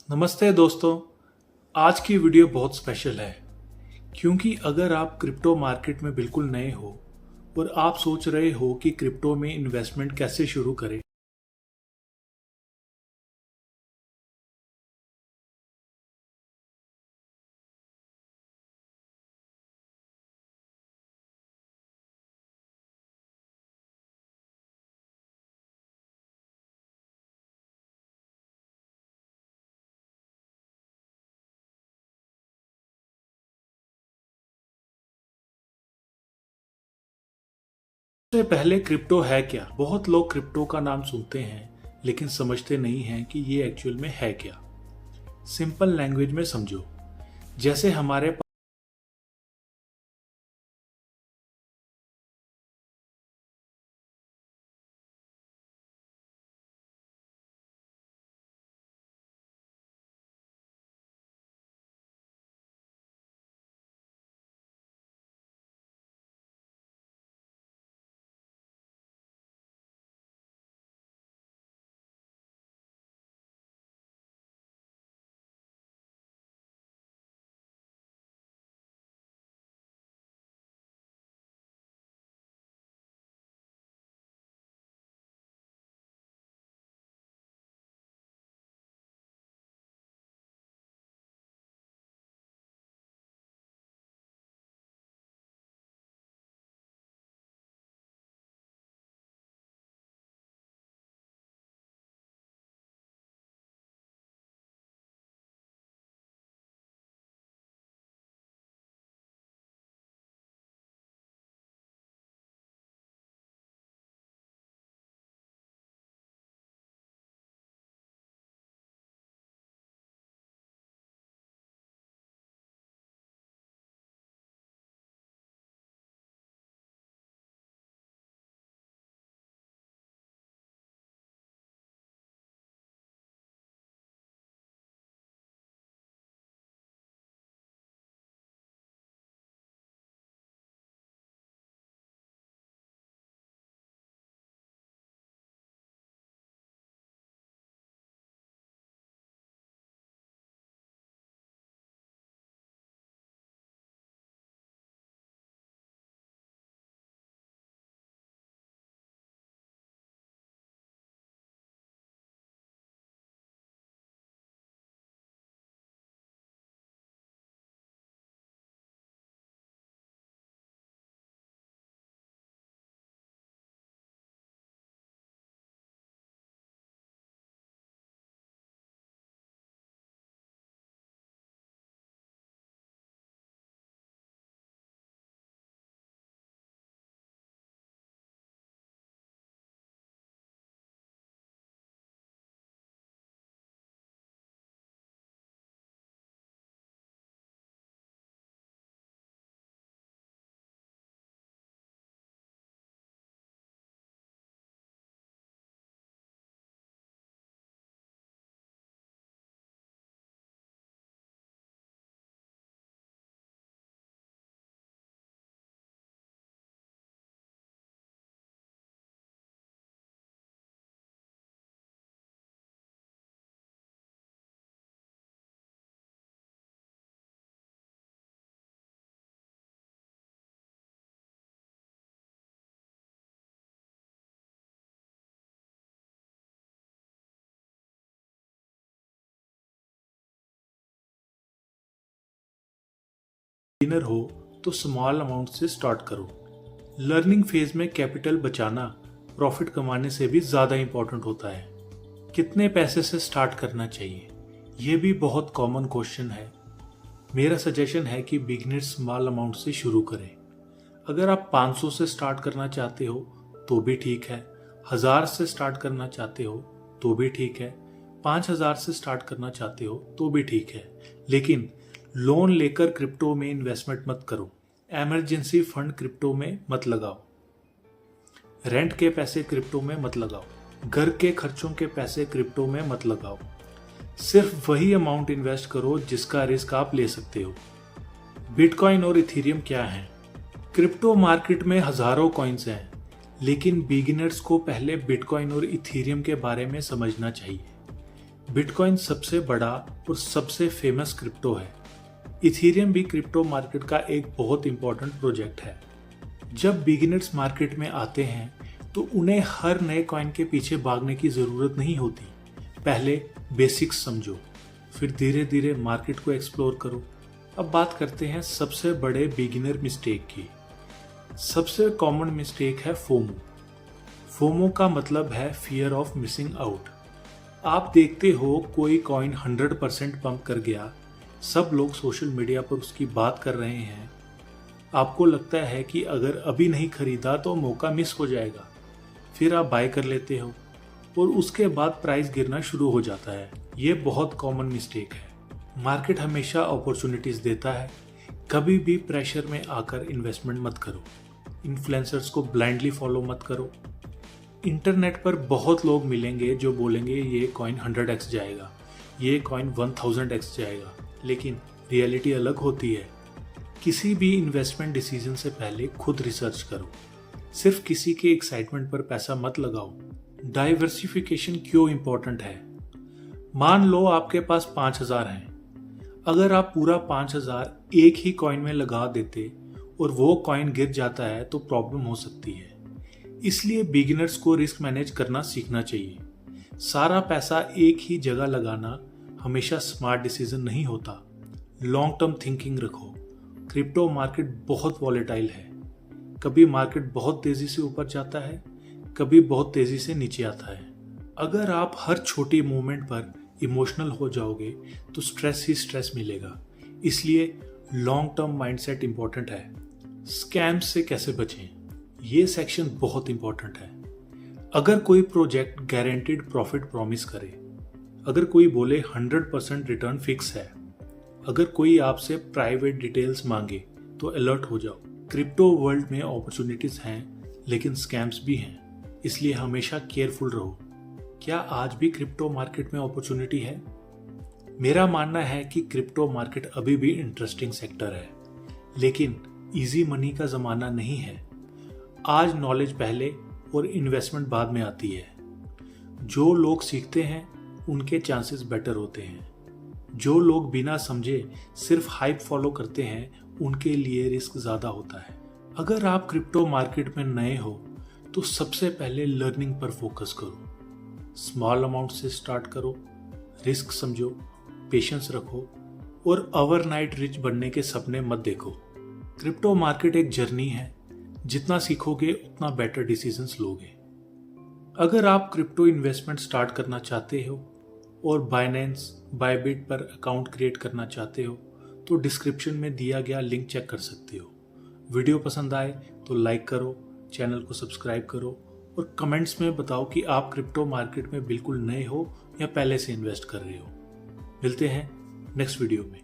नमस्ते दोस्तों। आज की वीडियो बहुत स्पेशल है क्योंकि अगर आप क्रिप्टो मार्केट में बिल्कुल नए हो और आप सोच रहे हो कि क्रिप्टो में इन्वेस्टमेंट कैसे शुरू करें, सबसे पहले क्रिप्टो है क्या। बहुत लोग क्रिप्टो का नाम सुनते हैं लेकिन समझते नहीं हैं कि ये एक्चुअल में है क्या। सिंपल लैंग्वेज में समझो, जैसे हमारे बिगिनर हो तो स्मॉल अमाउंट से स्टार्ट करो। लर्निंग फेज में कैपिटल बचाना प्रॉफिट कमाने से भी ज़्यादा इंपॉर्टेंट होता है। कितने पैसे से स्टार्ट करना चाहिए, ये भी बहुत कॉमन क्वेश्चन है। मेरा सजेशन है कि बिगिनर स्मॉल अमाउंट से शुरू करें। अगर आप 500 से स्टार्ट करना चाहते हो तो भी ठीक है, 1000 से स्टार्ट करना चाहते हो तो भी ठीक है, 5000 से स्टार्ट करना चाहते हो तो भी ठीक है, लेकिन लोन लेकर क्रिप्टो में इन्वेस्टमेंट मत करो। इमरजेंसी फंड क्रिप्टो में मत लगाओ। रेंट के पैसे क्रिप्टो में मत लगाओ। घर के खर्चों के पैसे क्रिप्टो में मत लगाओ। सिर्फ वही अमाउंट इन्वेस्ट करो जिसका रिस्क आप ले सकते हो। बिटकॉइन और इथेरियम क्या है? क्रिप्टो मार्केट में हजारों कॉइन्स हैं, लेकिन बिगिनर्स को पहले बिटकॉइन और इथेरियम के बारे में समझना चाहिए। बिटकॉइन सबसे बड़ा और सबसे फेमस क्रिप्टो है। इथेरियम भी क्रिप्टो मार्केट का एक बहुत इंपॉर्टेंट प्रोजेक्ट है। जब बिगिनर्स मार्केट में आते हैं तो उन्हें हर नए कॉइन के पीछे भागने की ज़रूरत नहीं होती। पहले बेसिक्स समझो, फिर धीरे धीरे मार्केट को एक्सप्लोर करो। अब बात करते हैं सबसे बड़े बिगिनर मिस्टेक की। सबसे कॉमन मिस्टेक है फोमो। फोमो का मतलब है फियर ऑफ मिसिंग आउट। आप देखते हो कोई कॉइन 100% पंप कर गया, सब लोग सोशल मीडिया पर उसकी बात कर रहे हैं। आपको लगता है कि अगर अभी नहीं खरीदा तो मौका मिस हो जाएगा। फिर आप बाय कर लेते हो और उसके बाद प्राइस गिरना शुरू हो जाता है। ये बहुत कॉमन मिस्टेक है। मार्केट हमेशा अपॉर्चुनिटीज देता है। कभी भी प्रेशर में आकर इन्वेस्टमेंट मत करो। इन्फ्लुएंसर्स को ब्लाइंडली फॉलो मत करो। इंटरनेट पर बहुत लोग मिलेंगे जो बोलेंगे ये कॉइन 100x जाएगा, ये कॉइन 1000x जाएगा, लेकिन रियलिटी अलग होती है। किसी भी इन्वेस्टमेंट डिसीजन से पहले खुद रिसर्च करो। सिर्फ किसी के एक्साइटमेंट पर पैसा मत लगाओ। डाइवर्सिफिकेशन क्यों इंपॉर्टेंट है? मान लो आपके पास 5000 हैं। अगर आप पूरा 5000 एक ही कॉइन में लगा देते और वो कॉइन गिर जाता है तो प्रॉब्लम हो सकती है। इसलिए बिगिनर्स को रिस्क मैनेज करना सीखना चाहिए। सारा पैसा एक ही जगह लगाना हमेशा स्मार्ट डिसीजन नहीं होता। लॉन्ग टर्म थिंकिंग रखो। क्रिप्टो मार्केट बहुत वॉलेटाइल है। कभी मार्केट बहुत तेजी से ऊपर जाता है, कभी बहुत तेजी से नीचे आता है। अगर आप हर छोटी मूवमेंट पर इमोशनल हो जाओगे तो स्ट्रेस ही स्ट्रेस मिलेगा। इसलिए लॉन्ग टर्म माइंडसेट इंपॉर्टेंट है। स्कैम्स से कैसे बचें, ये सेक्शन बहुत इंपॉर्टेंट है। अगर कोई प्रोजेक्ट गारंटीड प्रॉफिट प्रॉमिस करे, अगर कोई बोले 100% रिटर्न फिक्स है, अगर कोई आपसे प्राइवेट डिटेल्स मांगे तो अलर्ट हो जाओ। क्रिप्टो वर्ल्ड में अपॉर्चुनिटीज हैं लेकिन स्कैम्स भी हैं, इसलिए हमेशा केयरफुल रहो। क्या आज भी क्रिप्टो मार्केट में अपॉर्चुनिटी है? मेरा मानना है कि क्रिप्टो मार्केट अभी भी इंटरेस्टिंग सेक्टर है, लेकिन इजी मनी का जमाना नहीं है। आज नॉलेज पहले और इन्वेस्टमेंट बाद में आती है। जो लोग सीखते हैं उनके चांसेस बेटर होते हैं। जो लोग बिना समझे सिर्फ हाइप फॉलो करते हैं उनके लिए रिस्क ज़्यादा होता है। अगर आप क्रिप्टो मार्केट में नए हो तो सबसे पहले लर्निंग पर फोकस करो। स्मॉल अमाउंट से स्टार्ट करो, रिस्क समझो, पेशेंस रखो और ओवरनाइट रिच बनने के सपने मत देखो। क्रिप्टो मार्केट एक जर्नी है, जितना सीखोगे उतना बेटर डिसीजंस लोगे। अगर आप क्रिप्टो इन्वेस्टमेंट स्टार्ट करना चाहते हो और बाइनेंस, बायबिट पर अकाउंट क्रिएट करना चाहते हो तो डिस्क्रिप्शन में दिया गया लिंक चेक कर सकते हो। वीडियो पसंद आए तो लाइक करो, चैनल को सब्सक्राइब करो और कमेंट्स में बताओ कि आप क्रिप्टो मार्केट में बिल्कुल नए हो या पहले से इन्वेस्ट कर रहे हो। मिलते हैं नेक्स्ट वीडियो में।